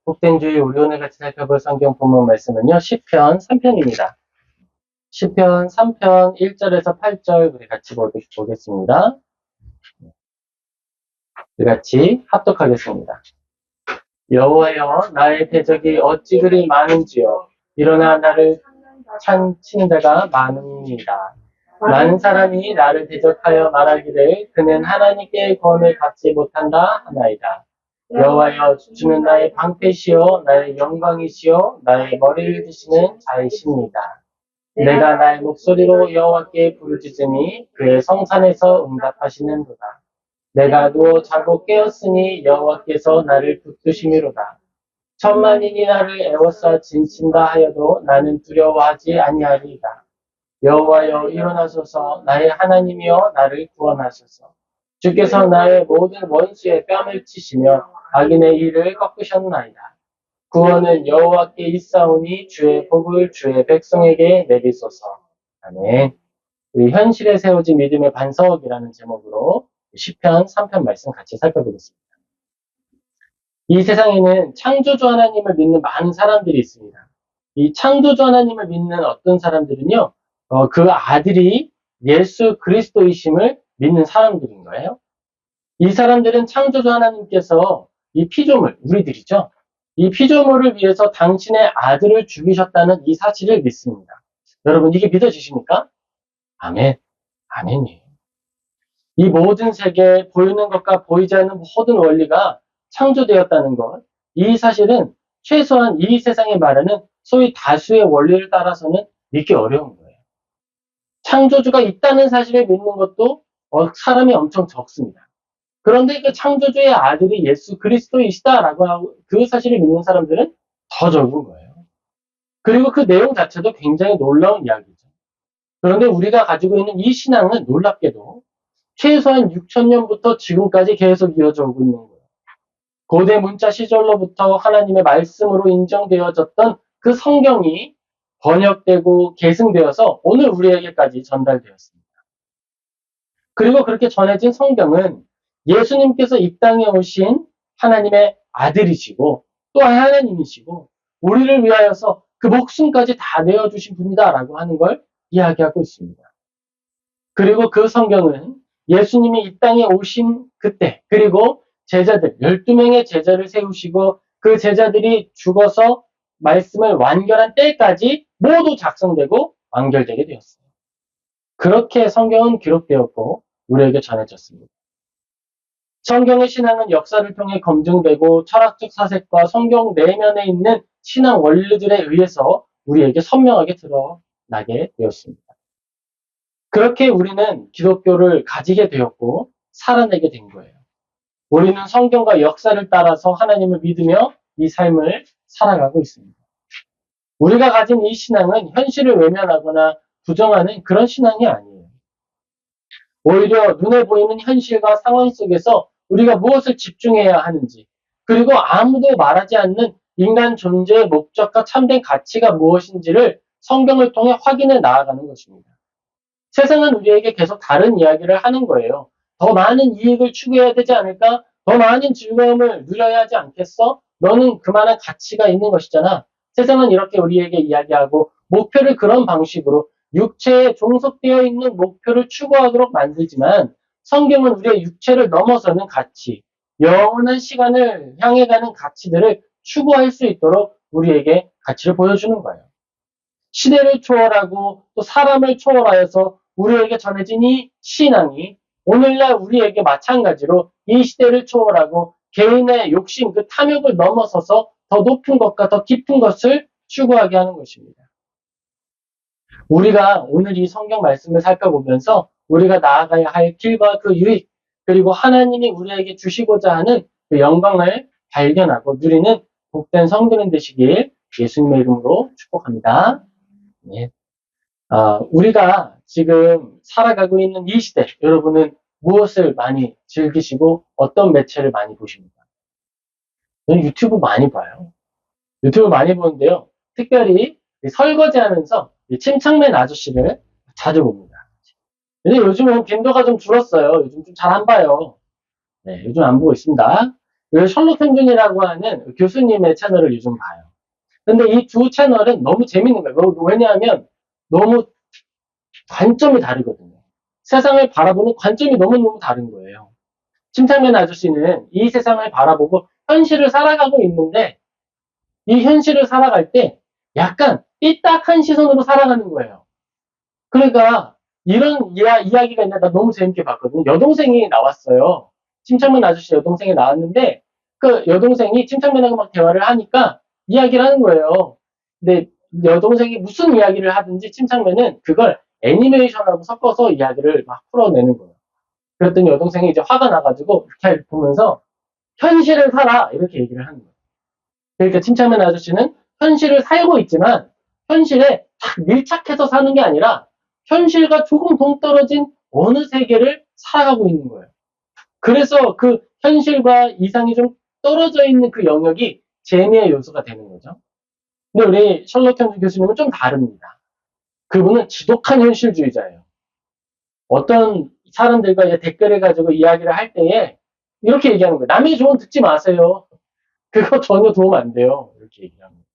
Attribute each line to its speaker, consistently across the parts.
Speaker 1: 복된 주의 우리 오늘 같이 살펴볼 성경 본문 말씀은요. 시편 3편입니다. 시편 3편 1절에서 8절 우리 같이 보겠습니다. 우리 같이 합독하겠습니다. 여호와여 나의 대적이 어찌 그리 많은지요. 일어나 나를 치는 자가 많으니이다. 많은 사람이 나를 대적하여 말하기를 그는 하나님께 구원을 받지 못한다 하나이다. 여호와여 주는 나의 방패시요 나의 영광이시요 나의 머리를 드시는 자이십니다. 내가 나의 목소리로 여호와께 부르짖으니 그의 성산에서 응답하시는도다. 내가 누워 자고 깨었으니 여호와께서 나를 붙드심이로다. 천만인이 나를 애워싸 진친다 하여도 나는 두려워하지 아니하리이다. 여호와여 일어나소서. 나의 하나님이여 나를 구원하소서. 주께서 나의 모든 원수의 뺨을 치시며 악인의 일을 꺾으셨나이다. 구원은 여호와께 있사오니 주의 복을 주의 백성에게 내리소서. 아멘. 우리 현실에 세워진 믿음의 반석이라는 제목으로 시편 3편 말씀 같이 살펴보겠습니다. 이 세상에는 창조주 하나님을 믿는 많은 사람들이 있습니다. 이 창조주 하나님을 믿는 어떤 사람들은요, 그 아들이 예수 그리스도이심을 믿는 사람들인 거예요. 이 사람들은 창조주 하나님께서 이 피조물, 우리들이죠. 이 피조물을 위해서 당신의 아들을 죽이셨다는 이 사실을 믿습니다. 여러분, 이게 믿어지십니까? 아멘. 아멘이에요. 이 모든 세계, 보이는 것과 보이지 않는 모든 원리가 창조되었다는 것, 이 사실은 최소한 이 세상에 말하는 소위 다수의 원리를 따라서는 믿기 어려운 거예요. 창조주가 있다는 사실을 믿는 것도 사람이 엄청 적습니다. 그런데 그 창조주의 아들이 예수 그리스도이시다라고 하고 그 사실을 믿는 사람들은 더 적은 거예요. 그리고 그 내용 자체도 굉장히 놀라운 이야기죠. 그런데 우리가 가지고 있는 이 신앙은 놀랍게도 최소한 6,000년부터 지금까지 계속 이어져 오고 있는 거예요. 고대 문자 시절로부터 하나님의 말씀으로 인정되어졌던 그 성경이 번역되고 계승되어서 오늘 우리에게까지 전달되었습니다. 그리고 그렇게 전해진 성경은 예수님께서 이 땅에 오신 하나님의 아들이시고 또 하나님이시고 우리를 위하여서 그 목숨까지 다 내어주신 분이다라고 하는 걸 이야기하고 있습니다. 그리고 그 성경은 예수님이 이 땅에 오신 그때 그리고 제자들 12명의 제자를 세우시고 그 제자들이 죽어서 말씀을 완결한 때까지 모두 작성되고 완결되게 되었어요. 그렇게 성경은 기록되었고 우리에게 전해졌습니다. 성경의 신앙은 역사를 통해 검증되고 철학적 사색과 성경 내면에 있는 신앙 원리들에 의해서 우리에게 선명하게 드러나게 되었습니다. 그렇게 우리는 기독교를 가지게 되었고 살아내게 된 거예요. 우리는 성경과 역사를 따라서 하나님을 믿으며 이 삶을 살아가고 있습니다. 우리가 가진 이 신앙은 현실을 외면하거나 부정하는 그런 신앙이 아니에요. 오히려 눈에 보이는 현실과 상황 속에서 우리가 무엇을 집중해야 하는지, 그리고 아무도 말하지 않는 인간 존재의 목적과 참된 가치가 무엇인지를 성경을 통해 확인해 나아가는 것입니다. 세상은 우리에게 계속 다른 이야기를 하는 거예요. 더 많은 이익을 추구해야 되지 않을까? 더 많은 즐거움을 누려야 하지 않겠어? 너는 그만한 가치가 있는 것이잖아. 세상은 이렇게 우리에게 이야기하고 목표를 그런 방식으로 육체에 종속되어 있는 목표를 추구하도록 만들지만 성경은 우리의 육체를 넘어서는 가치, 영원한 시간을 향해 가는 가치들을 추구할 수 있도록 우리에게 가치를 보여주는 거예요. 시대를 초월하고 또 사람을 초월하여서 우리에게 전해진 이 신앙이 오늘날 우리에게 마찬가지로 이 시대를 초월하고 개인의 욕심, 그 탐욕을 넘어서서 더 높은 것과 더 깊은 것을 추구하게 하는 것입니다. 우리가 오늘 이 성경 말씀을 살펴보면서 우리가 나아가야 할 길과 그 유익, 그리고 하나님이 우리에게 주시고자 하는 그 영광을 발견하고 누리는 복된 성도님 되시길 예수님의 이름으로 축복합니다. 네. 우리가 지금 살아가고 있는 이 시대, 여러분은 무엇을 많이 즐기시고 어떤 매체를 많이 보십니까? 저는 유튜브 많이 봐요. 유튜브 많이 보는데요. 특별히 설거지하면서 침착맨 아저씨를 자주 봅니다. 근데 요즘은 빈도가 좀 줄었어요. 요즘 좀 잘 안 봐요. 네, 요즘 안 보고 있습니다. 셜록 형준이라고 하는 교수님의 채널을 요즘 봐요. 근데 이 두 채널은 너무 재밌는 거예요. 왜냐하면 너무 관점이 다르거든요. 세상을 바라보는 관점이 너무너무 다른 거예요. 침착맨 아저씨는 이 세상을 바라보고 현실을 살아가고 있는데 이 현실을 살아갈 때 약간 삐딱한 시선으로 살아가는 거예요. 그러니까 이런 이야기가 있는데 나 너무 재밌게 봤거든요. 여동생이 나왔어요. 침착맨 아저씨 여동생이 나왔는데 그 여동생이 침착맨하고 막 대화를 하니까 이야기를 하는 거예요. 근데 여동생이 무슨 이야기를 하든지 침착맨은 그걸 애니메이션하고 섞어서 이야기를 막 풀어내는 거예요. 그랬더니 여동생이 이제 화가 나가지고 이렇게 보면서 현실을 살아 이렇게 얘기를 하는 거예요. 그러니까 침착맨 아저씨는 현실을 살고 있지만 현실에 딱 밀착해서 사는 게 아니라 현실과 조금 동떨어진 어느 세계를 살아가고 있는 거예요. 그래서 그 현실과 이상이 좀 떨어져 있는 그 영역이 재미의 요소가 되는 거죠. 근데 우리 셜록 홈즈 교수님은 좀 다릅니다. 그분은 지독한 현실주의자예요. 어떤 사람들과 이제 댓글을 가지고 이야기를 할 때에 이렇게 얘기하는 거예요. 남의 조언 듣지 마세요. 그거 전혀 도움 안 돼요. 이렇게 얘기합니다.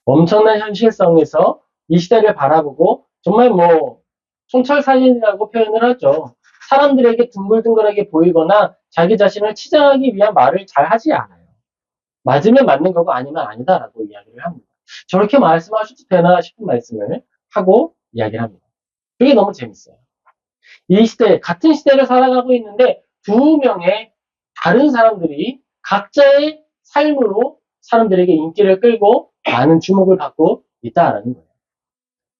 Speaker 1: 엄청난 현실성에서 이 시대를 바라보고 정말 뭐 총철살인이라고 표현을 하죠. 사람들에게 둥글둥글하게 보이거나 자기 자신을 치장하기 위한 말을 잘 하지 않아요. 맞으면 맞는 거고 아니면 아니다라고 이야기를 합니다. 저렇게 말씀하셔도 되나 싶은 말씀을 하고 이야기를 합니다. 그게 너무 재밌어요. 이 시대, 같은 시대를 살아가고 있는데 두 명의 다른 사람들이 각자의 삶으로 사람들에게 인기를 끌고 많은 주목을 받고 있다라는 거예요.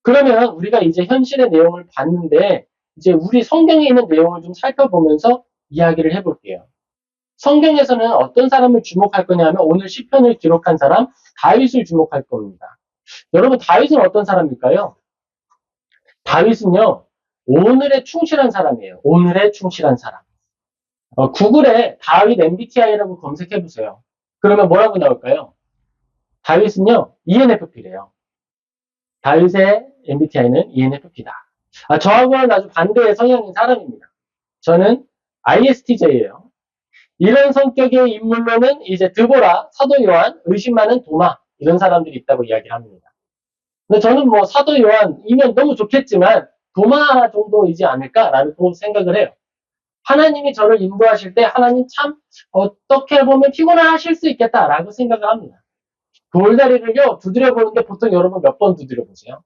Speaker 1: 그러면 우리가 이제 현실의 내용을 봤는데 이제 우리 성경에 있는 내용을 좀 살펴보면서 이야기를 해볼게요. 성경에서는 어떤 사람을 주목할 거냐면 오늘 시편을 기록한 사람 다윗을 주목할 겁니다. 여러분 다윗은 어떤 사람일까요? 다윗은요 오늘에 충실한 사람이에요. 오늘에 충실한 사람. 구글에 다윗 MBTI라고 검색해 보세요. 그러면 뭐라고 나올까요? 다윗은요 ENFP래요. 다윗의 MBTI는 ENFP다. 저하고는 아주 반대의 성향인 사람입니다. 저는 ISTJ예요. 이런 성격의 인물로는 이제 드보라, 사도 요한, 의심 많은 도마 이런 사람들이 있다고 이야기를 합니다. 근데 저는 뭐 사도 요한이면 너무 좋겠지만 도마 정도이지 않을까라는 생각을 해요. 하나님이 저를 인도하실 때 하나님 참 어떻게 보면 피곤하실 수 있겠다라고 생각을 합니다. 돌다리를요 두드려 보는데 보통 여러분 몇 번 두드려 보세요?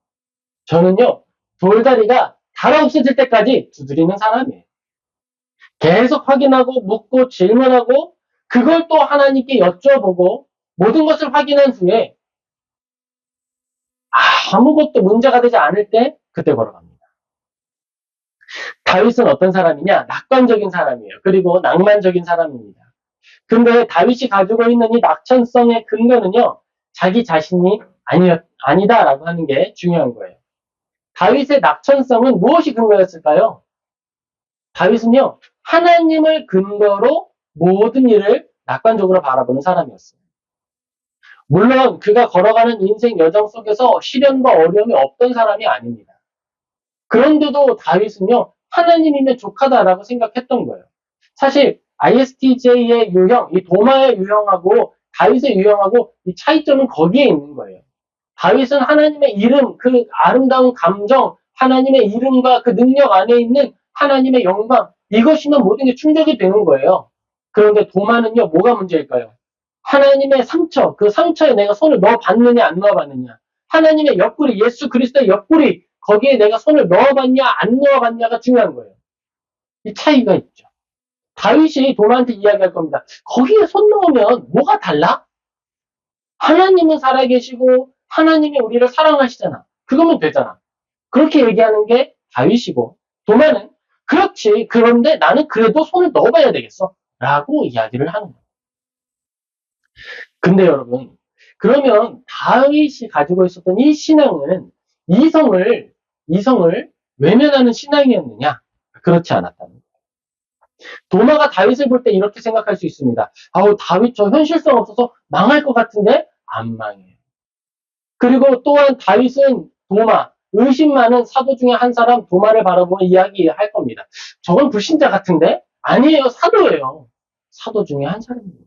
Speaker 1: 저는요 돌다리가 닳아 없어질 때까지 두드리는 사람이에요. 계속 확인하고 묻고 질문하고 그걸 또 하나님께 여쭤보고 모든 것을 확인한 후에 아무것도 문제가 되지 않을 때 그때 걸어갑니다. 다윗은 어떤 사람이냐? 낙관적인 사람이에요. 그리고 낭만적인 사람입니다. 근데 다윗이 가지고 있는 이 낙천성의 근거는요. 자기 자신이 아니다라고 하는 게 중요한 거예요. 다윗의 낙천성은 무엇이 근거였을까요? 다윗은요. 하나님을 근거로 모든 일을 낙관적으로 바라보는 사람이었어요. 물론 그가 걸어가는 인생 여정 속에서 시련과 어려움이 없던 사람이 아닙니다. 그런데도 다윗은요. 하나님이면 족하다라고 생각했던 거예요. 사실 ISTJ의 유형, 이 도마의 유형하고 다윗의 유형하고 이 차이점은 거기에 있는 거예요. 다윗은 하나님의 이름, 그 아름다운 감정, 하나님의 이름과 그 능력 안에 있는 하나님의 영광, 이것이면 모든 게 충족이 되는 거예요. 그런데 도마는요, 뭐가 문제일까요? 하나님의 상처, 그 상처에 내가 손을 넣어봤느냐, 안 넣어봤느냐. 하나님의 옆구리, 예수 그리스도의 옆구리, 거기에 내가 손을 넣어봤냐, 안 넣어봤냐가 중요한 거예요. 이 차이가 있죠. 다윗이 도마한테 이야기할 겁니다. 거기에 손 넣으면 뭐가 달라? 하나님은 살아계시고 하나님이 우리를 사랑하시잖아. 그거면 되잖아. 그렇게 얘기하는 게 다윗이고 도마는 그렇지. 그런데 나는 그래도 손을 넣어봐야 되겠어. 라고 이야기를 하는 거예요. 근데 여러분 그러면 다윗이 가지고 있었던 이 신앙은 이성을 외면하는 신앙이었느냐? 그렇지 않았다는 거예요. 도마가 다윗을 볼 때 이렇게 생각할 수 있습니다. 아우 다윗 저 현실성 없어서 망할 것 같은데 안 망해요. 그리고 또한 다윗은 도마, 의심 많은 사도 중에 한 사람 도마를 바라보며 이야기할 겁니다. 저건 불신자 같은데? 아니에요. 사도예요. 사도 중에 한 사람입니다.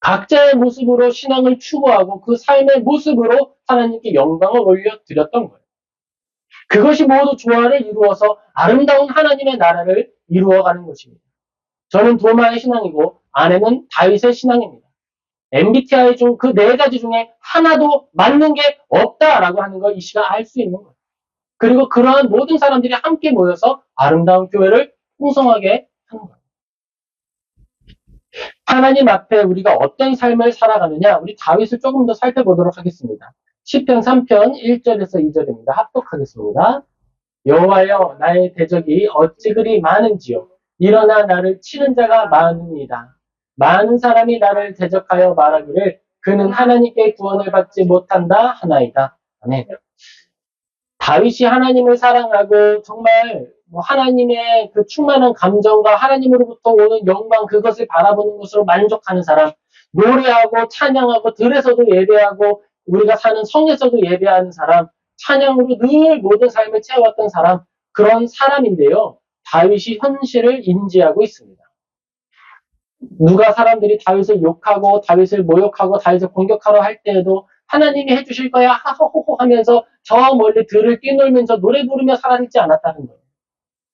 Speaker 1: 각자의 모습으로 신앙을 추구하고 그 삶의 모습으로 하나님께 영광을 올려드렸던 거예요. 그것이 모두 조화를 이루어서 아름다운 하나님의 나라를 이루어가는 것입니다. 저는 도마의 신앙이고 아내는 다윗의 신앙입니다. MBTI 중 그 네 가지 중에 하나도 맞는 게 없다라고 하는 걸 이 시간 알 수 있는 거예요. 그리고 그러한 모든 사람들이 함께 모여서 아름다운 교회를 풍성하게 하는 거예요. 하나님 앞에 우리가 어떤 삶을 살아가느냐, 우리 다윗을 조금 더 살펴보도록 하겠습니다. 시편 3편 1절에서 2절입니다. 합독하겠습니다. 여호와여 나의 대적이 어찌 그리 많은지요. 일어나 나를 치는 자가 많으니이다. 많은 사람이 나를 대적하여 말하기를 그는 하나님께 구원을 받지 못한다 하나이다. 아멘. 다윗이 하나님을 사랑하고 정말 하나님의 그 충만한 감정과 하나님으로부터 오는 영광 그것을 바라보는 것으로 만족하는 사람, 노래하고 찬양하고 들에서도 예배하고 우리가 사는 성에서도 예배하는 사람, 찬양으로 늘 모든 삶을 채워왔던 사람, 그런 사람인데요. 다윗이 현실을 인지하고 있습니다. 누가 사람들이 다윗을 욕하고 다윗을 모욕하고 다윗을 공격하러 할 때에도 하나님이 해주실 거야 하호호호 하면서 저 멀리 들을 뛰놀면서 노래 부르며 살아있지 않았다는 거예요.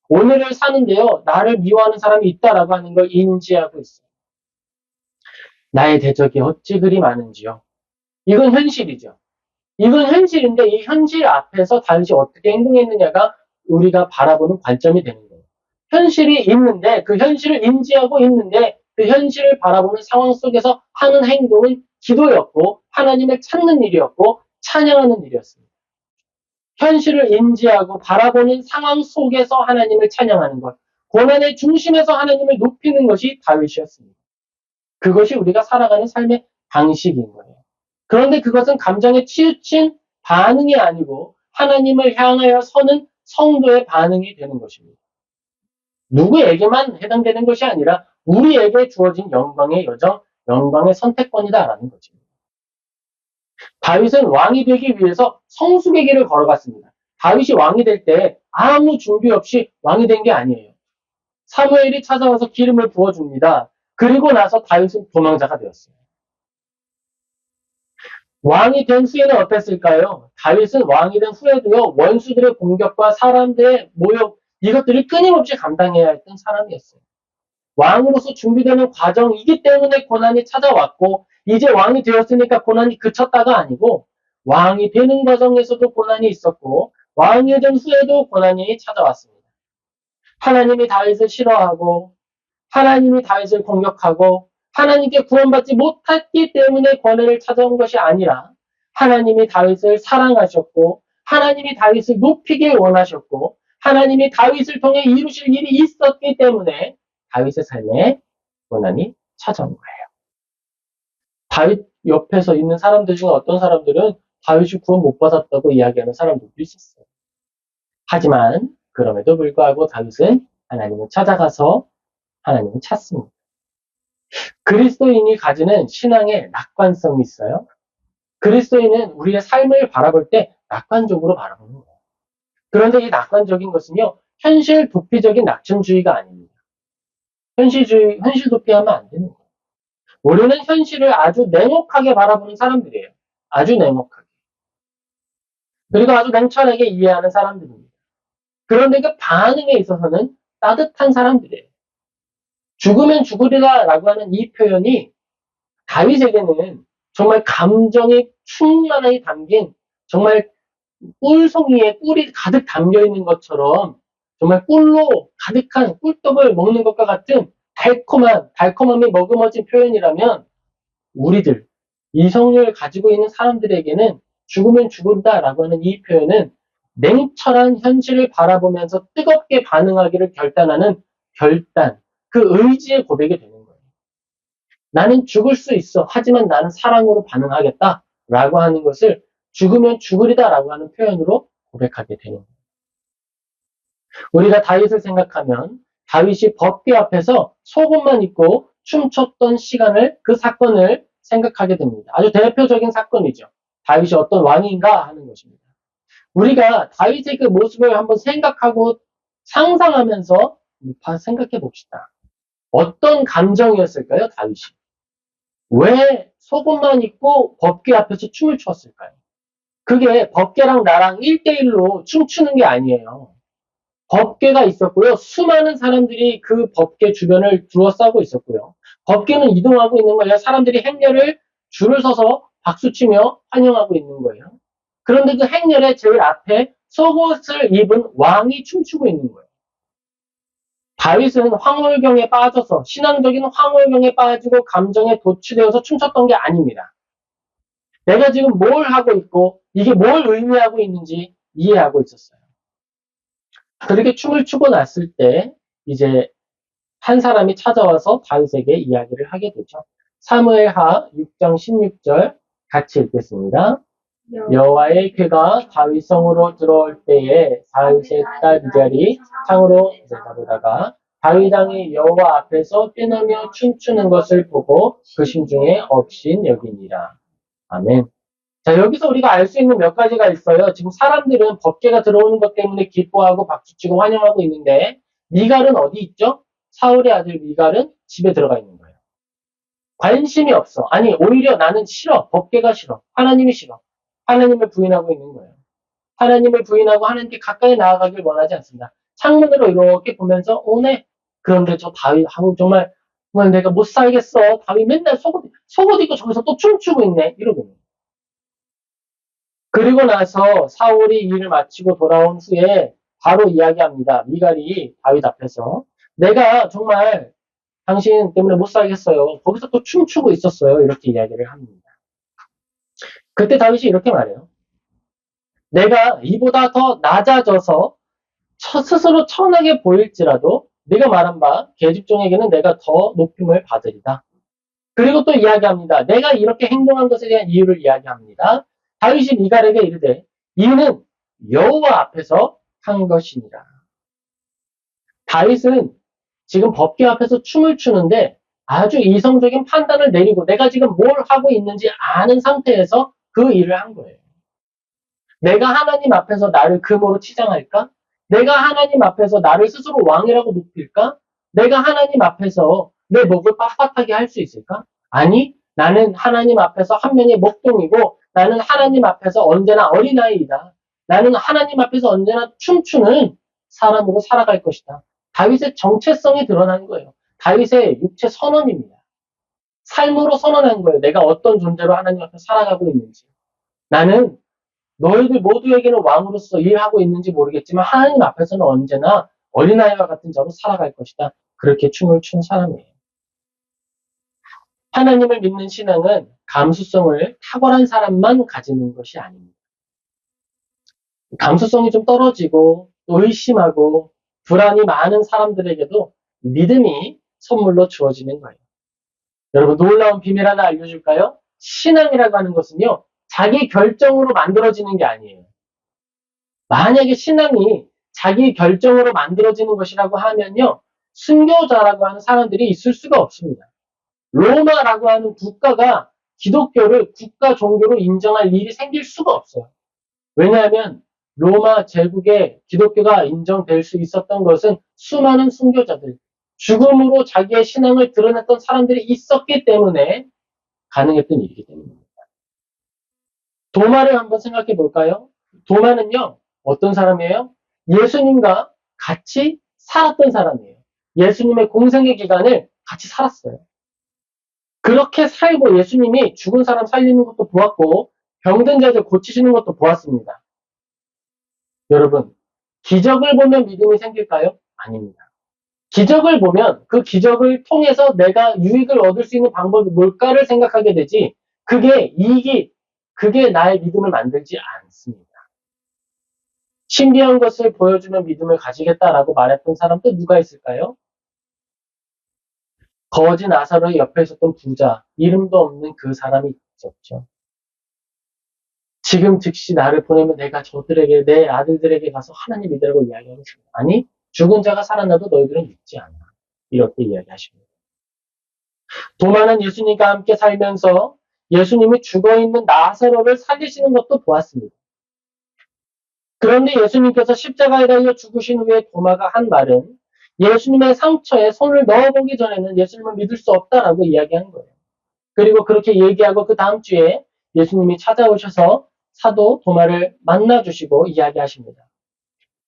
Speaker 1: 오늘을 사는데요. 나를 미워하는 사람이 있다라고 하는 걸 인지하고 있어요. 나의 대적이 어찌 그리 많은지요. 이건 현실이죠. 이건 현실인데 이 현실 앞에서 다윗이 어떻게 행동했느냐가 우리가 바라보는 관점이 되는 거예요. 현실이 있는데 그 현실을 인지하고 있는데 그 현실을 바라보는 상황 속에서 하는 행동은 기도였고 하나님을 찾는 일이었고 찬양하는 일이었습니다. 현실을 인지하고 바라보는 상황 속에서 하나님을 찬양하는 것, 고난의 중심에서 하나님을 높이는 것이 다윗이었습니다. 그것이 우리가 살아가는 삶의 방식인 거예요. 그런데 그것은 감정에 치우친 반응이 아니고 하나님을 향하여 서는 성도의 반응이 되는 것입니다. 누구에게만 해당되는 것이 아니라 우리에게 주어진 영광의 여정, 영광의 선택권이다라는 것입니다. 다윗은 왕이 되기 위해서 성숙의 길을 걸어갔습니다. 다윗이 왕이 될 때 아무 준비 없이 왕이 된 게 아니에요. 사무엘이 찾아와서 기름을 부어줍니다. 그리고 나서 다윗은 도망자가 되었어요. 왕이 된 후에는 어땠을까요? 다윗은 왕이 된 후에도요, 원수들의 공격과 사람들의 모욕, 이것들을 끊임없이 감당해야 했던 사람이었어요. 왕으로서 준비되는 과정이기 때문에 고난이 찾아왔고, 이제 왕이 되었으니까 고난이 그쳤다가 아니고, 왕이 되는 과정에서도 고난이 있었고, 왕이 된 후에도 고난이 찾아왔습니다. 하나님이 다윗을 싫어하고, 하나님이 다윗을 공격하고, 하나님께 구원받지 못했기 때문에 고난을 찾아온 것이 아니라, 하나님이 다윗을 사랑하셨고, 하나님이 다윗을 높이길 원하셨고, 하나님이 다윗을 통해 이루실 일이 있었기 때문에 다윗의 삶에 고난이 찾아온 거예요. 다윗 옆에서 있는 사람들 중에 어떤 사람들은 다윗이 구원 못 받았다고 이야기하는 사람들도 있었어요. 하지만 그럼에도 불구하고 다윗은 하나님을 찾아가서 하나님을 찾습니다. 그리스도인이 가지는 신앙의 낙관성이 있어요. 그리스도인은 우리의 삶을 바라볼 때 낙관적으로 바라보는 거예요. 그런데 이 낙관적인 것은요, 현실 도피적인 낙천주의가 아닙니다. 현실 도피하면 안 되는 거예요. 우리는 현실을 아주 냉혹하게 바라보는 사람들이에요. 아주 냉혹하게. 그리고 아주 냉철하게 이해하는 사람들입니다. 그런데 그 반응에 있어서는 따뜻한 사람들이에요. 죽으면 죽으리라 라고 하는 이 표현이 다윗에게는 정말 감정이 충만하게 담긴 정말 꿀송이에 꿀이 가득 담겨 있는 것처럼 정말 꿀로 가득한 꿀떡을 먹는 것과 같은 달콤함이 머금어진 표현이라면 우리들, 이성을 가지고 있는 사람들에게는 죽으면 죽는다라고 하는 이 표현은 냉철한 현실을 바라보면서 뜨겁게 반응하기를 결단하는 결단, 그 의지의 고백이 되는 거예요. 나는 죽을 수 있어. 하지만 나는 사랑으로 반응하겠다. 라고 하는 것을 죽으면 죽으리다 라고 하는 표현으로 고백하게 되는 거예요. 우리가 다윗을 생각하면 다윗이 법궤 앞에서 속옷만 입고 춤췄던 시간을, 그 사건을 생각하게 됩니다. 아주 대표적인 사건이죠. 다윗이 어떤 왕인가 하는 것입니다. 우리가 다윗의 그 모습을 한번 생각하고 상상하면서 생각해 봅시다. 어떤 감정이었을까요, 다윗이? 왜 속옷만 입고 법궤 앞에서 춤을 췄을까요? 그게 법궤랑 나랑 1대1로 춤추는 게 아니에요. 법궤가 있었고요. 수많은 사람들이 그 법궤 주변을 둘러싸고 있었고요. 법궤는 이동하고 있는 거예요. 사람들이 행렬을 줄을 서서 박수치며 환영하고 있는 거예요. 그런데 그 행렬의 제일 앞에 속옷을 입은 왕이 춤추고 있는 거예요. 다윗은 황홀경에 빠져서 신앙적인 황홀경에 빠지고 감정에 도취되어서 춤췄던 게 아닙니다. 내가 지금 뭘 하고 있고 이게 뭘 의미하고 있는지 이해하고 있었어요. 그렇게 춤을 추고 났을 때 이제 한 사람이 찾아와서 다윗에게 이야기를 하게 되죠. 사무엘하 6장 16절 같이 읽겠습니다. 여호와의 궤가 다윗 성으로 들어올 때에 다윗의 딸 미갈이 창으로 내다보다가 다윗 왕이 여호와 앞에서 뛰놀며 춤추는 것을 보고 그 심중에 업신 여기니라. 아멘. 자, 여기서 우리가 알 수 있는 몇 가지가 있어요. 지금 사람들은 법궤가 들어오는 것 때문에 기뻐하고 박수치고 환영하고 있는데 미갈은 어디 있죠? 사울의 아들 미갈은 집에 들어가 있는 거예요. 관심이 없어. 아니, 오히려 나는 싫어. 법궤가 싫어. 하나님이 싫어. 하나님을 부인하고 있는 거예요. 하나님을 부인하고 하나님께 가까이 나아가길 원하지 않습니다. 창문으로 이렇게 보면서 오네. 그런데 저 다윗 정말 내가 못 살겠어. 다윗 맨날 속옷 입고 저기서 또 춤추고 있네. 이러고. 그리고 나서 사울이 일을 마치고 돌아온 후에 바로 이야기합니다. 미갈이 다윗 앞에서 내가 정말 당신 때문에 못 살겠어요. 거기서 또 춤추고 있었어요. 이렇게 이야기를 합니다. 그때 다윗이 이렇게 말해요. 내가 이보다 더 낮아져서 스스로 천하게 보일지라도 네가 말한 바 계집종에게는 내가 더 높임을 받으리다. 그리고 또 이야기합니다. 내가 이렇게 행동한 것에 대한 이유를 이야기합니다. 다윗이 미갈에게 이르되 이는 여호와 앞에서 한 것이니라. 다윗은 지금 법궤 앞에서 춤을 추는데 아주 이성적인 판단을 내리고 내가 지금 뭘 하고 있는지 아는 상태에서 그 일을 한 거예요. 내가 하나님 앞에서 나를 금으로 치장할까? 내가 하나님 앞에서 나를 스스로 왕이라고 높일까? 내가 하나님 앞에서 내 목을 빳빳하게 할 수 있을까? 아니, 나는 하나님 앞에서 한 명의 목동이고 나는 하나님 앞에서 언제나 어린아이이다. 나는 하나님 앞에서 언제나 춤추는 사람으로 살아갈 것이다. 다윗의 정체성이 드러난 거예요. 다윗의 육체 선언입니다. 삶으로 선언한 거예요. 내가 어떤 존재로 하나님 앞에 살아가고 있는지. 나는 너희들 모두에게는 왕으로서 일하고 있는지 모르겠지만 하나님 앞에서는 언제나 어린아이와 같은 자로 살아갈 것이다. 그렇게 춤을 춘 사람이에요. 하나님을 믿는 신앙은 감수성을 탁월한 사람만 가지는 것이 아닙니다. 감수성이 좀 떨어지고 의심하고 불안이 많은 사람들에게도 믿음이 선물로 주어지는 거예요. 여러분 놀라운 비밀 하나 알려줄까요? 신앙이라고 하는 것은요. 자기 결정으로 만들어지는 게 아니에요. 만약에 신앙이 자기 결정으로 만들어지는 것이라고 하면요. 순교자라고 하는 사람들이 있을 수가 없습니다. 로마라고 하는 국가가 기독교를 국가 종교로 인정할 일이 생길 수가 없어요. 왜냐하면 로마 제국에 기독교가 인정될 수 있었던 것은 수많은 순교자들, 죽음으로 자기의 신앙을 드러냈던 사람들이 있었기 때문에 가능했던 일이기 때문입니다. 도마를 한번 생각해 볼까요? 도마는요, 어떤 사람이에요? 예수님과 같이 살았던 사람이에요. 예수님의 공생의 기간을 같이 살았어요. 그렇게 살고 예수님이 죽은 사람 살리는 것도 보았고 병든 자들 고치시는 것도 보았습니다. 여러분, 기적을 보면 믿음이 생길까요? 아닙니다. 기적을 보면 그 기적을 통해서 내가 유익을 얻을 수 있는 방법이 뭘까를 생각하게 되지 그게 나의 믿음을 만들지 않습니다. 신비한 것을 보여주면 믿음을 가지겠다라고 말했던 사람도 누가 있을까요? 거지 나사로의 옆에 있었던 부자, 이름도 없는 그 사람이 있었죠. 지금 즉시 나를 보내면 내가 저들에게, 내 아들들에게 가서 하나님 믿으라고 이야기하겠습니다. 아니, 죽은 자가 살아나도 너희들은 믿지 않아. 이렇게 이야기하십니다. 도마는 예수님과 함께 살면서 예수님이 죽어있는 나사로를 살리시는 것도 보았습니다. 그런데 예수님께서 십자가에 달려 죽으신 후에 도마가 한 말은 예수님의 상처에 손을 넣어보기 전에는 예수님을 믿을 수 없다라고 이야기한 거예요. 그리고 그렇게 얘기하고 그 다음 주에 예수님이 찾아오셔서 사도 도마를 만나주시고 이야기하십니다.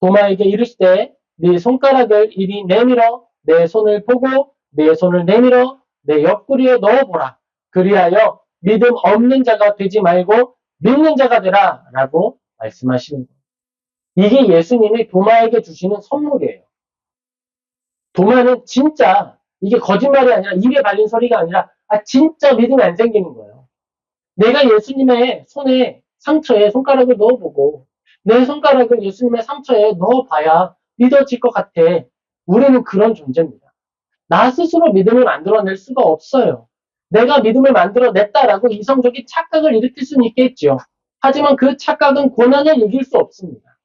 Speaker 1: 도마에게 이르시되 네 손가락을 이리 내밀어 내 손을 보고 내 손을 내밀어 내 옆구리에 넣어보라. 그리하여 믿음 없는 자가 되지 말고 믿는 자가 되라 라고 말씀하시는 거예요. 이게 예수님이 도마에게 주시는 선물이에요. 도마는 진짜 이게 거짓말이 아니라 입에 발린 소리가 아니라 진짜 믿음이 안 생기는 거예요. 내가 예수님의 손에 상처에 손가락을 넣어보고 내 손가락을 예수님의 상처에 넣어봐야 믿어질 것 같아. 우리는 그런 존재입니다. 나 스스로 믿음을 만들어낼 수가 없어요. 내가 믿음을 만들어냈다라고 이성적인 착각을 일으킬 수는 있겠죠. 하지만 그 착각은 고난을 이길 수 없습니다.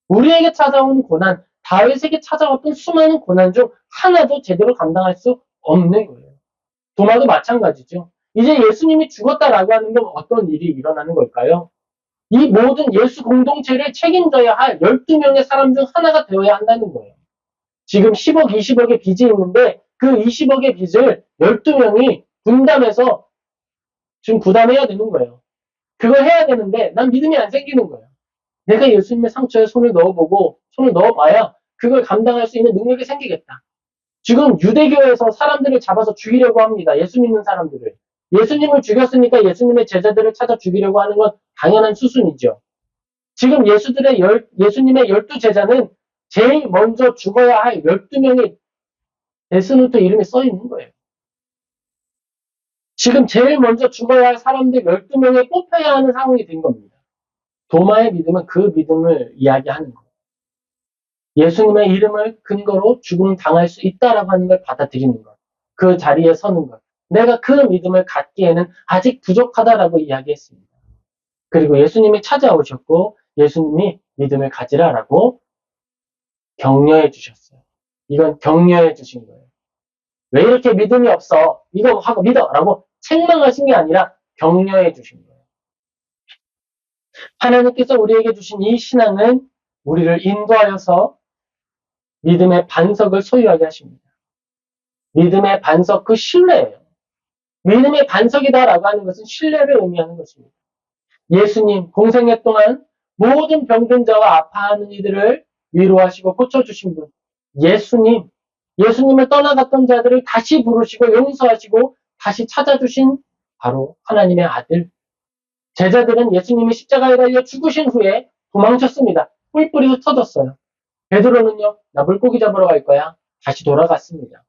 Speaker 1: 우리에게 찾아오는 고난, 다윗에게 찾아왔던 수많은 고난 중 하나도 제대로 감당할 수 없는 거예요. 도마도 마찬가지죠. 이제 예수님이 죽었다라고 하는 건 어떤 일이 일어나는 걸까요? 이 모든 예수 공동체를 책임져야 할 12명의 사람 중 하나가 되어야 한다는 거예요. 지금 10억, 20억의 빚이 있는데 그 20억의 빚을 12명이 분담해서 지금 부담해야 되는 거예요. 그걸 해야 되는데 난 믿음이 안 생기는 거예요. 내가 예수님의 상처에 손을 넣어보고 손을 넣어봐야 그걸 감당할 수 있는 능력이 생기겠다. 지금 유대교에서 사람들을 잡아서 죽이려고 합니다. 예수 믿는 사람들을. 예수님을 죽였으니까 예수님의 제자들을 찾아 죽이려고 하는 건 당연한 수순이죠. 지금 예수님의 12제자는 제일 먼저 죽어야 할 12명의 데스노트 이름이 써 있는 거예요. 지금 제일 먼저 죽어야 할 사람들 12명에 뽑혀야 하는 상황이 된 겁니다. 도마의 믿음은 그 믿음을 이야기하는 거예요. 예수님의 이름을 근거로 죽음 당할 수 있다라고 하는 걸 받아들이는 것. 그 자리에 서는 것. 내가 그 믿음을 갖기에는 아직 부족하다라고 이야기했습니다. 그리고 예수님이 찾아오셨고 예수님이 믿음을 가지라라고 격려해 주셨어요. 이건 격려해 주신 거예요. 왜 이렇게 믿음이 없어? 이거 하고 믿어라고 책망하신 게 아니라 격려해 주신 거예요. 하나님께서 우리에게 주신 이 신앙은 우리를 인도하여서 믿음의 반석을 소유하게 하십니다. 믿음의 반석, 그 신뢰예요. 믿음의 반석이다라고 하는 것은 신뢰를 의미하는 것입니다. 예수님 공생애 동안 모든 병든 자와 아파하는 이들을 위로하시고 고쳐주신 분. 예수님을 떠나갔던 자들을 다시 부르시고 용서하시고 다시 찾아주신 바로 하나님의 아들. 제자들은 예수님이 십자가에 달려 죽으신 후에 도망쳤습니다. 뿔뿔이 흩어졌어요. 베드로는요, 나 물고기 잡으러 갈 거야. 다시 돌아갔습니다.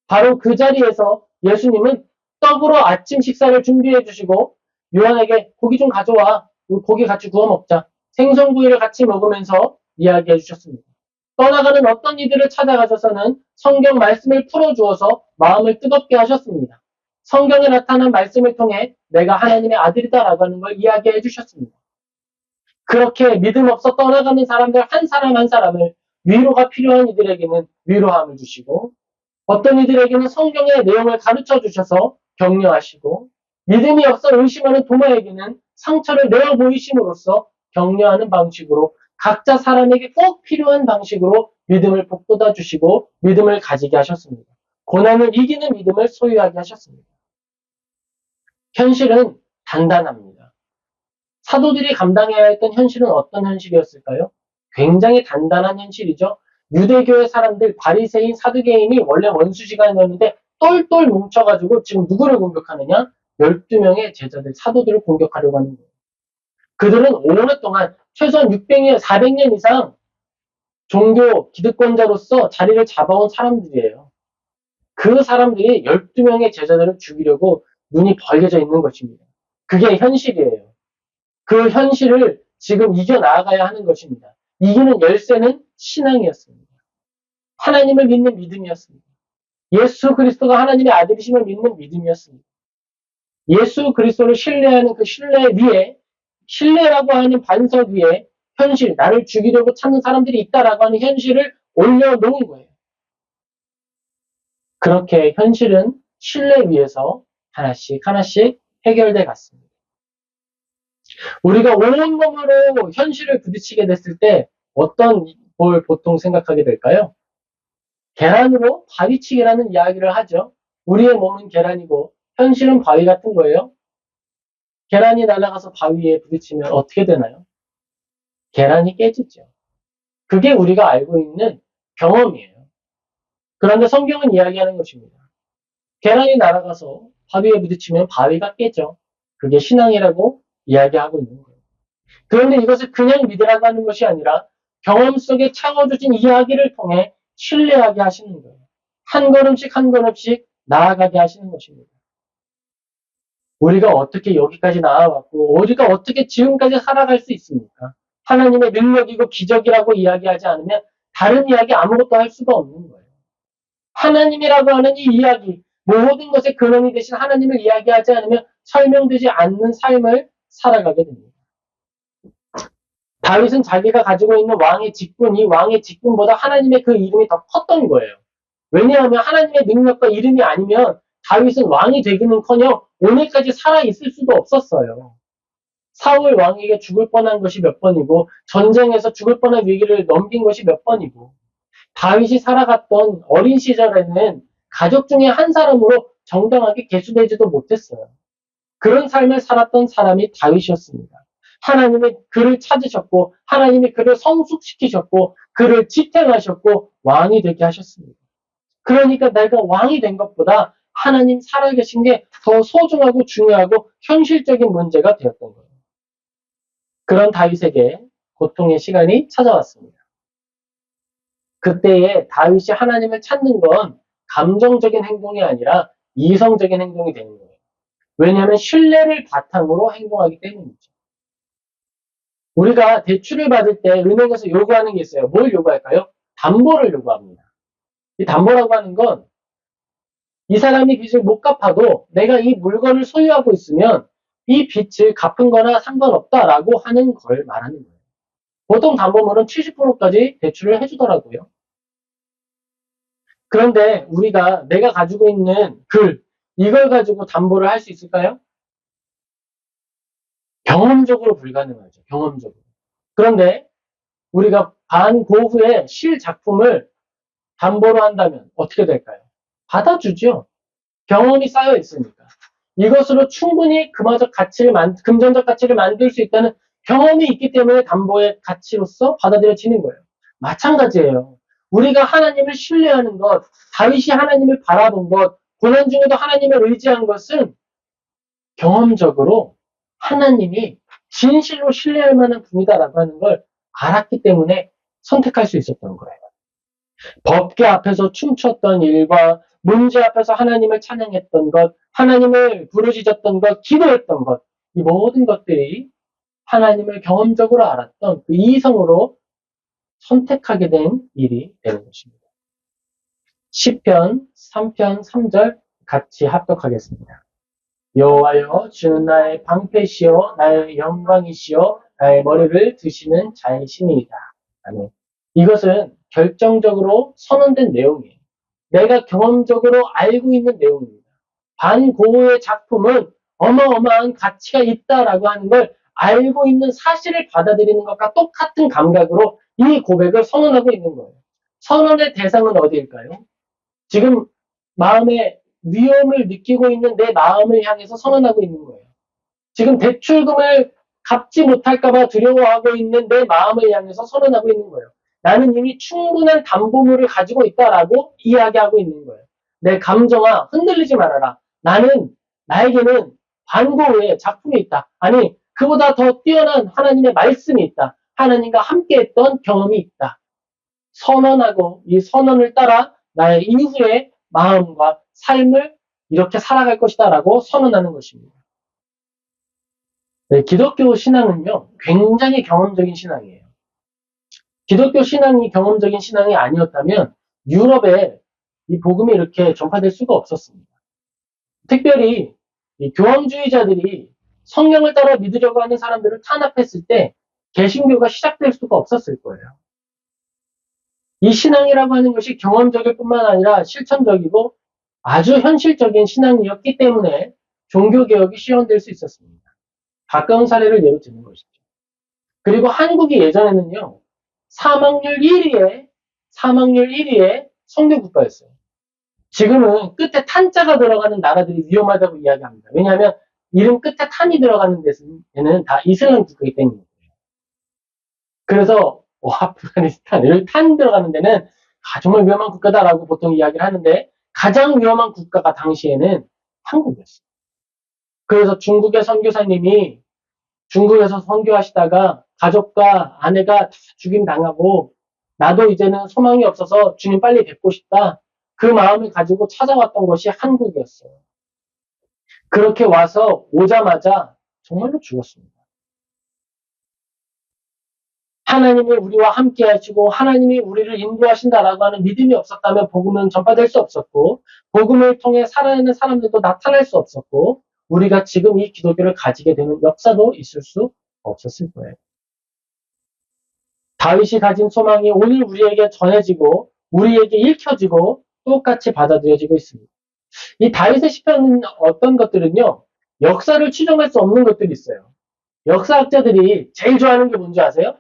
Speaker 1: 바로 그 자리에서 예수님은 떡으로 아침 식사를 준비해 주시고 요한에게 고기 좀 가져와. 고기 같이 구워 먹자. 생선구이를 같이 먹으면서 이야기해 주셨습니다. 떠나가는 어떤 이들을 찾아가셔서는 성경 말씀을 풀어주어서 마음을 뜨겁게 하셨습니다. 성경에 나타난 말씀을 통해 내가 하나님의 아들이다라고 하는 걸 이야기해 주셨습니다. 그렇게 믿음 없어 떠나가는 사람들 한 사람 한 사람을 위로가 필요한 이들에게는 위로함을 주시고 어떤 이들에게는 성경의 내용을 가르쳐 주셔서 격려하시고 믿음이 없어 의심하는 도마에게는 상처를 내어 보이심으로써 격려하는 방식으로 각자 사람에게 꼭 필요한 방식으로 믿음을 북돋아 주시고 믿음을 가지게 하셨습니다. 고난을 이기는 믿음을 소유하게 하셨습니다. 현실은 단단합니다. 사도들이 감당해야 했던 현실은 어떤 현실이었을까요? 굉장히 단단한 현실이죠. 유대교의 사람들, 바리새인, 사두개인이 원래 원수지간이었는데 똘똘 뭉쳐가지고 지금 누구를 공격하느냐? 12명의 제자들, 사도들을 공격하려고 하는 거예요. 그들은 오랫동안 최소한 600년, 400년 이상 종교 기득권자로서 자리를 잡아온 사람들이에요. 그 사람들이 12명의 제자들을 죽이려고 눈이 벌겨져 있는 것입니다. 그게 현실이에요. 그 현실을 지금 이겨나가야 하는 것입니다. 이기는 열쇠는 신앙이었습니다. 하나님을 믿는 믿음이었습니다. 예수 그리스도가 하나님의 아들이심을 믿는 믿음이었습니다. 예수 그리스도를 신뢰하는 그 신뢰 위에, 신뢰라고 하는 반석 위에 현실, 나를 죽이려고 찾는 사람들이 있다라고 하는 현실을 올려놓은 거예요. 그렇게 현실은 신뢰 위에서 하나씩 하나씩 해결돼 갔습니다. 우리가 온몸으로 현실을 부딪히게 됐을 때 어떤 걸 보통 생각하게 될까요? 계란으로 바위치기라는 이야기를 하죠. 우리의 몸은 계란이고 현실은 바위 같은 거예요. 계란이 날아가서 바위에 부딪히면 어떻게 되나요? 계란이 깨지죠. 그게 우리가 알고 있는 경험이에요. 그런데 성경은 이야기하는 것입니다. 계란이 날아가서 바위에 부딪히면 바위가 깨져. 그게 신앙이라고 이야기하고 있는 거예요. 그런데 이것을 그냥 믿으라고 하는 것이 아니라 경험 속에 채워주신 이야기를 통해 신뢰하게 하시는 거예요. 한 걸음씩 한 걸음씩 나아가게 하시는 것입니다. 우리가 어떻게 여기까지 나아왔고 우리가 어떻게 지금까지 살아갈 수 있습니까? 하나님의 능력이고 기적이라고 이야기하지 않으면 다른 이야기 아무것도 할 수가 없는 거예요. 하나님이라고 하는 이 이야기, 모든 것의 근원이 되신 하나님을 이야기하지 않으면 설명되지 않는 삶을 살아가게 됩니다. 다윗은 자기가 가지고 있는 왕의 직분, 이 왕의 직분보다 하나님의 그 이름이 더 컸던 거예요. 왜냐하면 하나님의 능력과 이름이 아니면 다윗은 왕이 되기는커녕 오늘까지 살아있을 수도 없었어요. 사울 왕에게 죽을 뻔한 것이 몇 번이고 전쟁에서 죽을 뻔한 위기를 넘긴 것이 몇 번이고 다윗이 살아갔던 어린 시절에는 가족 중에 한 사람으로 정당하게 계수되지도 못했어요. 그런 삶을 살았던 사람이 다윗이었습니다. 하나님이 그를 찾으셨고 하나님이 그를 성숙시키셨고 그를 지탱하셨고 왕이 되게 하셨습니다. 그러니까 내가 왕이 된 것보다 하나님 살아계신 게 더 소중하고 중요하고 현실적인 문제가 되었던 거예요. 그런 다윗에게 고통의 시간이 찾아왔습니다. 그때에 다윗이 하나님을 찾는 건 감정적인 행동이 아니라 이성적인 행동이 되는 거예요. 왜냐하면 신뢰를 바탕으로 행동하기 때문이죠. 우리가 대출을 받을 때 은행에서 요구하는 게 있어요. 뭘 요구할까요? 담보를 요구합니다. 이 담보라고 하는 건 이 사람이 빚을 못 갚아도 내가 이 물건을 소유하고 있으면 이 빚을 갚은 거나 상관없다라고 하는 걸 말하는 거예요. 보통 담보물은 70%까지 대출을 해주더라고요. 그런데 우리가 내가 가지고 있는 이걸 가지고 담보를 할 수 있을까요? 경험적으로 불가능하죠. 경험적으로. 그런데 우리가 반고흐의 실 작품을 담보로 한다면 어떻게 될까요? 받아주죠. 경험이 쌓여 있으니까. 이것으로 충분히 금전적 가치를 만들 수 있다는 경험이 있기 때문에 담보의 가치로서 받아들여지는 거예요. 마찬가지예요. 우리가 하나님을 신뢰하는 것, 다윗이 하나님을 바라본 것, 고난 중에도 하나님을 의지한 것은 경험적으로 하나님이 진실로 신뢰할 만한 분이다라고 하는 걸 알았기 때문에 선택할 수 있었던 거예요. 법궤 앞에서 춤췄던 일과 문제 앞에서 하나님을 찬양했던 것, 하나님을 부르짖었던 것, 기도했던 것, 이 모든 것들이 하나님을 경험적으로 알았던 그 이성으로 선택하게 된 일이 되는 것입니다. 시편 3편 3절 같이 합독하겠습니다. 여호와여 주는 나의 방패시요 나의 영광이시요 나의 머리를 드시는 자의 신이이다. 아멘. 이것은 결정적으로 선언된 내용이에요. 내가 경험적으로 알고 있는 내용입니다. 반고흐의 작품은 어마어마한 가치가 있다라고 하는 걸 알고 있는 사실을 받아들이는 것과 똑같은 감각으로 이 고백을 선언하고 있는 거예요. 선언의 대상은 어디일까요? 지금 마음에 위험을 느끼고 있는 내 마음을 향해서 선언하고 있는 거예요. 지금 대출금을 갚지 못할까봐 두려워하고 있는 내 마음을 향해서 선언하고 있는 거예요. 나는 이미 충분한 담보물을 가지고 있다라고 이야기하고 있는 거예요. 내 감정아, 흔들리지 말아라. 나에게는 반고의 작품이 있다. 아니, 그보다 더 뛰어난 하나님의 말씀이 있다. 하나님과 함께 했던 경험이 있다. 선언하고 이 선언을 따라 나의 이후의 마음과 삶을 이렇게 살아갈 것이다 라고 선언하는 것입니다. 네, 기독교 신앙은요, 굉장히 경험적인 신앙이에요. 기독교 신앙이 경험적인 신앙이 아니었다면 유럽에 이 복음이 이렇게 전파될 수가 없었습니다. 특별히 이 교황주의자들이 성경을 따라 믿으려고 하는 사람들을 탄압했을 때 개신교가 시작될 수가 없었을 거예요. 이 신앙이라고 하는 것이 경험적일 뿐만 아니라 실천적이고 아주 현실적인 신앙이었기 때문에 종교개혁이 시연될 수 있었습니다. 가까운 사례를 예로 드는 것이죠. 그리고 한국이 예전에는요, 사망률 1위에 선교 국가였어요. 지금은 끝에 탄자가 들어가는 나라들이 위험하다고 이야기합니다. 왜냐하면 이름 끝에 탄이 들어가는 데는 다 이슬람 국가이기 때문이에요. 그래서 아프가니스탄, 여기 탄 들어가는 데는 정말 위험한 국가다라고 보통 이야기를 하는데 가장 위험한 국가가 당시에는 한국이었어요. 그래서 중국의 선교사님이 중국에서 선교하시다가 가족과 아내가 다 죽임당하고 나도 이제는 소망이 없어서 주님 빨리 뵙고 싶다. 그 마음을 가지고 찾아왔던 것이 한국이었어요. 그렇게 와서 오자마자 정말로 죽었습니다. 하나님이 우리와 함께 하시고 하나님이 우리를 인도하신다라고 하는 믿음이 없었다면 복음은 전파될 수 없었고 복음을 통해 살아내는 사람들도 나타날 수 없었고 우리가 지금 이 기독교를 가지게 되는 역사도 있을 수 없었을 거예요. 다윗이 가진 소망이 오늘 우리에게 전해지고 우리에게 읽혀지고 똑같이 받아들여지고 있습니다. 이 다윗의 시편은 어떤 것들은요. 역사를 추정할 수 없는 것들이 있어요. 역사학자들이 제일 좋아하는 게 뭔지 아세요?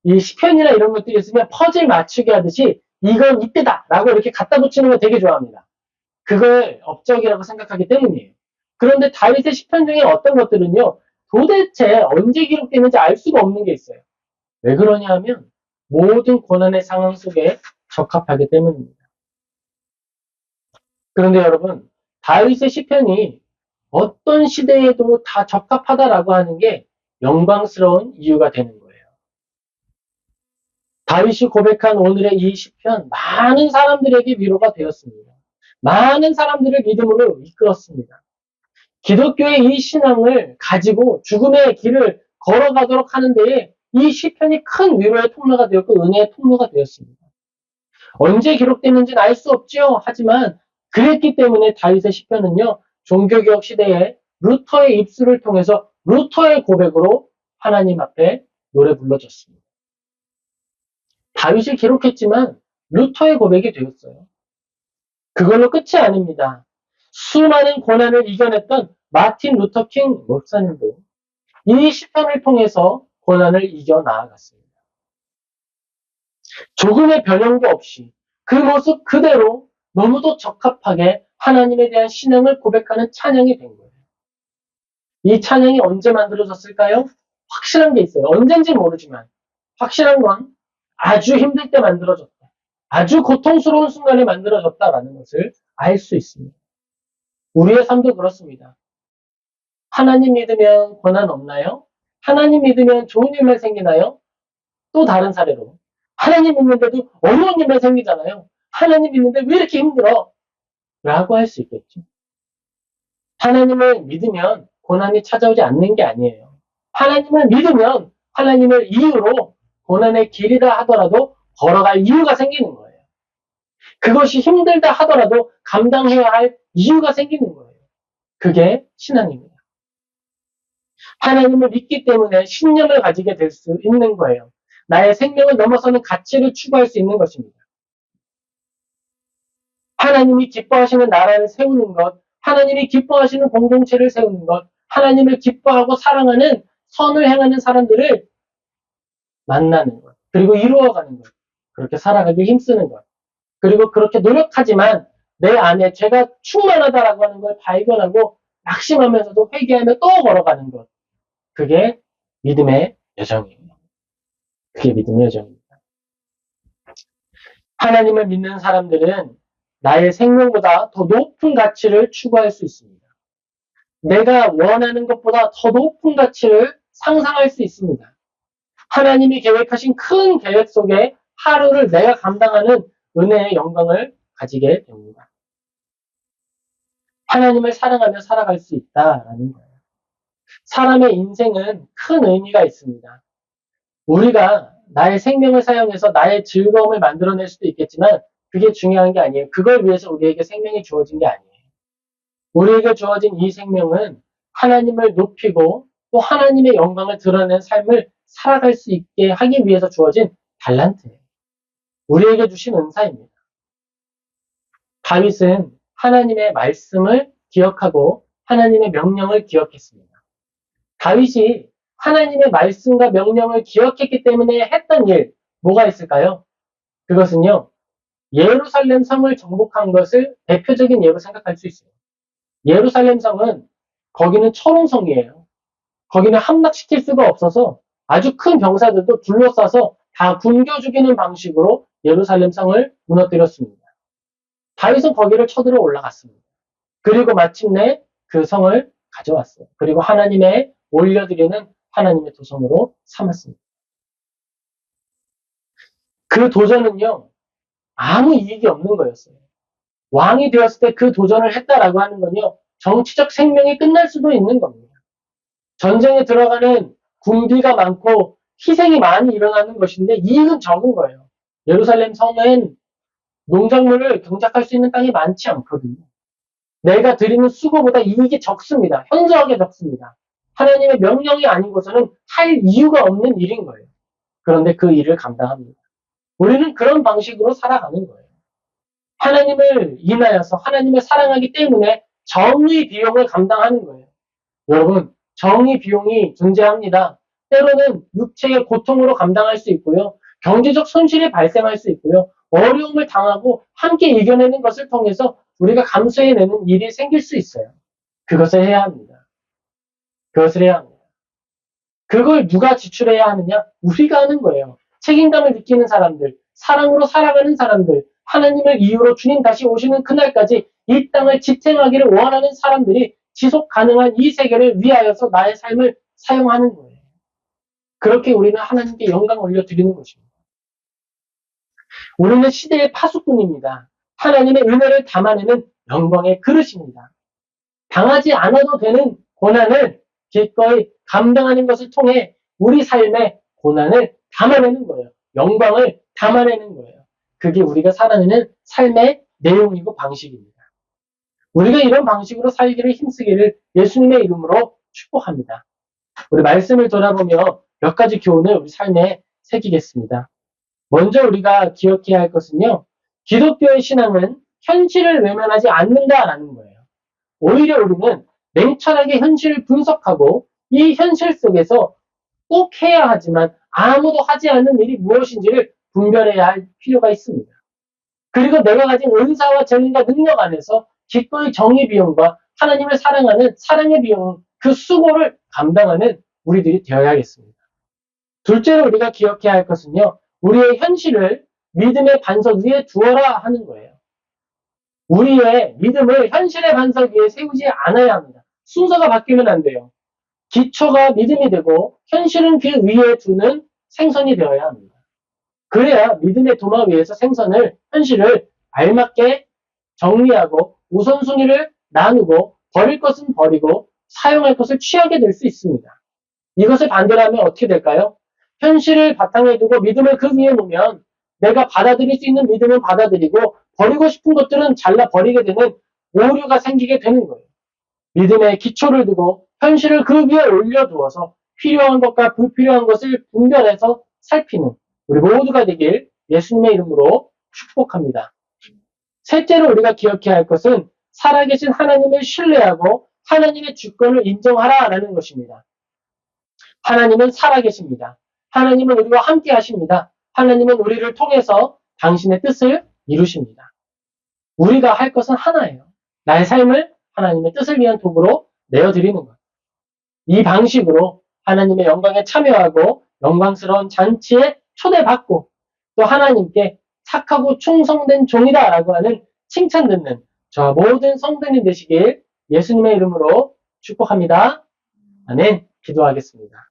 Speaker 1: 이 시편이나 이런 것들이 있으면 퍼즐 맞추기 하듯이 이건 이때다 라고 이렇게 갖다 붙이는 거 되게 좋아합니다. 그걸 업적이라고 생각하기 때문이에요. 그런데 다윗의 시편 중에 어떤 것들은요. 도대체 언제 기록되는지 알 수가 없는 게 있어요. 왜 그러냐 하면 모든 고난의 상황 속에 적합하기 때문입니다. 그런데 여러분 다윗의 시편이 어떤 시대에도 다 적합하다라고 하는 게 영광스러운 이유가 되는 거예요. 다윗이 고백한 오늘의 이 시편 많은 사람들에게 위로가 되었습니다. 많은 사람들을 믿음으로 이끌었습니다. 기독교의 이 신앙을 가지고 죽음의 길을 걸어가도록 하는 데에 이 시편이 큰 위로의 통로가 되었고 은혜의 통로가 되었습니다. 언제 기록됐는지는 알 수 없지요. 하지만 그랬기 때문에 다윗의 시편은요. 종교개혁 시대에 루터의 입술을 통해서 루터의 고백으로 하나님 앞에 노래 불러졌습니다. 다윗이 기록했지만 루터의 고백이 되었어요. 그걸로 끝이 아닙니다. 수많은 고난을 이겨냈던 마틴 루터 킹 목사님도 이 시편을 통해서 고난을 이겨 나아갔습니다. 조금의 변형도 없이 그 모습 그대로 너무도 적합하게 하나님에 대한 신앙을 고백하는 찬양이 된 거예요. 이 찬양이 언제 만들어졌을까요? 확실한 게 있어요. 언젠지 모르지만 확실한 건 아주 힘들 때 만들어졌다. 아주 고통스러운 순간에 만들어졌다라는 것을 알 수 있습니다. 우리의 삶도 그렇습니다. 하나님 믿으면 고난 없나요? 하나님 믿으면 좋은 일만 생기나요? 또 다른 사례로 하나님 믿는데도 어려운 일만 생기잖아요. 하나님 믿는데 왜 이렇게 힘들어? 라고 할 수 있겠죠. 하나님을 믿으면 고난이 찾아오지 않는 게 아니에요. 하나님을 믿으면 하나님을 이유로 고난의 길이라 하더라도 걸어갈 이유가 생기는 거예요. 그것이 힘들다 하더라도 감당해야 할 이유가 생기는 거예요. 그게 신앙입니다. 하나님을 믿기 때문에 신념을 가지게 될 수 있는 거예요. 나의 생명을 넘어서는 가치를 추구할 수 있는 것입니다. 하나님이 기뻐하시는 나라를 세우는 것, 하나님이 기뻐하시는 공동체를 세우는 것, 하나님을 기뻐하고 사랑하는 선을 행하는 사람들을 만나는 것, 그리고 이루어가는 것, 그렇게 살아가기 힘쓰는 것, 그리고 그렇게 노력하지만 내 안에 죄가 충만하다라고 하는 걸 발견하고 낙심하면서도 회개하며 또 걸어가는 것, 그게 믿음의 여정이에요. 그게 믿음의 여정입니다. 하나님을 믿는 사람들은 나의 생명보다 더 높은 가치를 추구할 수 있습니다. 내가 원하는 것보다 더 높은 가치를 상상할 수 있습니다. 하나님이 계획하신 큰 계획 속에 하루를 내가 감당하는 은혜의 영광을 가지게 됩니다. 하나님을 사랑하며 살아갈 수 있다라는 거예요. 사람의 인생은 큰 의미가 있습니다. 우리가 나의 생명을 사용해서 나의 즐거움을 만들어낼 수도 있겠지만 그게 중요한 게 아니에요. 그걸 위해서 우리에게 생명이 주어진 게 아니에요. 우리에게 주어진 이 생명은 하나님을 높이고 또 하나님의 영광을 드러내는 삶을 살아갈 수 있게 하기 위해서 주어진 달란트예요. 우리에게 주신 은사입니다. 다윗은 하나님의 말씀을 기억하고 하나님의 명령을 기억했습니다. 다윗이 하나님의 말씀과 명령을 기억했기 때문에 했던 일, 뭐가 있을까요? 그것은요, 예루살렘 성을 정복한 것을 대표적인 예로 생각할 수 있어요. 예루살렘 성은 거기는 철옹성이에요. 거기는 함락시킬 수가 없어서 아주 큰 병사들도 둘러싸서 다 굶겨 죽이는 방식으로 예루살렘 성을 무너뜨렸습니다. 다윗은 거기를 쳐들어 올라갔습니다. 그리고 마침내 그 성을 가져왔어요. 그리고 하나님의 올려드리는 하나님의 도성으로 삼았습니다. 그 도전은요, 아무 이익이 없는 거였어요. 왕이 되었을 때 그 도전을 했다라고 하는 건요, 정치적 생명이 끝날 수도 있는 겁니다. 전쟁에 들어가는 군비가 많고 희생이 많이 일어나는 것인데 이익은 적은 거예요. 예루살렘 성은 농작물을 경작할 수 있는 땅이 많지 않거든요. 내가 드리는 수고보다 이익이 적습니다. 현저하게 적습니다. 하나님의 명령이 아니고서는 할 이유가 없는 일인 거예요. 그런데 그 일을 감당합니다. 우리는 그런 방식으로 살아가는 거예요. 하나님을 인하여서 하나님을 사랑하기 때문에 정의 비용을 감당하는 거예요. 여러분, 정의 비용이 존재합니다. 때로는 육체의 고통으로 감당할 수 있고요. 경제적 손실이 발생할 수 있고요. 어려움을 당하고 함께 이겨내는 것을 통해서 우리가 감수해내는 일이 생길 수 있어요. 그것을 해야 합니다. 그것을 해야 합니다. 그걸 누가 지출해야 하느냐? 우리가 하는 거예요. 책임감을 느끼는 사람들, 사랑으로 살아가는 사람들, 하나님을 이유로 주님 다시 오시는 그날까지 이 땅을 지탱하기를 원하는 사람들이 지속 가능한 이 세계를 위하여서 나의 삶을 사용하는 거예요. 그렇게 우리는 하나님께 영광 올려드리는 것입니다. 우리는 시대의 파수꾼입니다. 하나님의 은혜를 담아내는 영광의 그릇입니다. 당하지 않아도 되는 고난을 기꺼이 감당하는 것을 통해 우리 삶의 고난을 담아내는 거예요. 영광을 담아내는 거예요. 그게 우리가 살아내는 삶의 내용이고 방식입니다. 우리가 이런 방식으로 살기를 힘쓰기를 예수님의 이름으로 축복합니다. 우리 말씀을 돌아보며 몇 가지 교훈을 우리 삶에 새기겠습니다. 먼저 우리가 기억해야 할 것은요. 기독교의 신앙은 현실을 외면하지 않는다라는 거예요. 오히려 우리는 냉철하게 현실을 분석하고 이 현실 속에서 꼭 해야 하지만 아무도 하지 않는 일이 무엇인지를 분별해야 할 필요가 있습니다. 그리고 내가 가진 은사와 재능과 능력 안에서 기꺼이 정의 비용과 하나님을 사랑하는 사랑의 비용, 그 수고를 감당하는 우리들이 되어야겠습니다. 둘째로 우리가 기억해야 할 것은요. 우리의 현실을 믿음의 반석 위에 두어라 하는 거예요. 우리의 믿음을 현실의 반석 위에 세우지 않아야 합니다. 순서가 바뀌면 안 돼요. 기초가 믿음이 되고 현실은 그 위에 두는 생선이 되어야 합니다. 그래야 믿음의 도마 위에서 생선을, 현실을 알맞게 정리하고 우선순위를 나누고 버릴 것은 버리고 사용할 것을 취하게 될 수 있습니다. 이것을 반대로 하면 어떻게 될까요? 현실을 바탕에 두고 믿음을 그 위에 놓으면 내가 받아들일 수 있는 믿음은 받아들이고 버리고 싶은 것들은 잘라 버리게 되는 오류가 생기게 되는 거예요. 믿음의 기초를 두고 현실을 그 위에 올려두어서 필요한 것과 불필요한 것을 분별해서 살피는 우리 모두가 되길 예수님의 이름으로 축복합니다. 셋째로 우리가 기억해야 할 것은 살아계신 하나님을 신뢰하고 하나님의 주권을 인정하라라는 것입니다. 하나님은 살아계십니다. 하나님은 우리와 함께 하십니다. 하나님은 우리를 통해서 당신의 뜻을 이루십니다. 우리가 할 것은 하나예요. 나의 삶을 하나님의 뜻을 위한 도구로 내어드리는 것. 이 방식으로 하나님의 영광에 참여하고 영광스러운 잔치에 초대받고 또 하나님께 착하고 충성된 종이다라고 하는 칭찬 듣는 저와 모든 성도님 되시길 예수님의 이름으로 축복합니다. 아멘. 기도하겠습니다.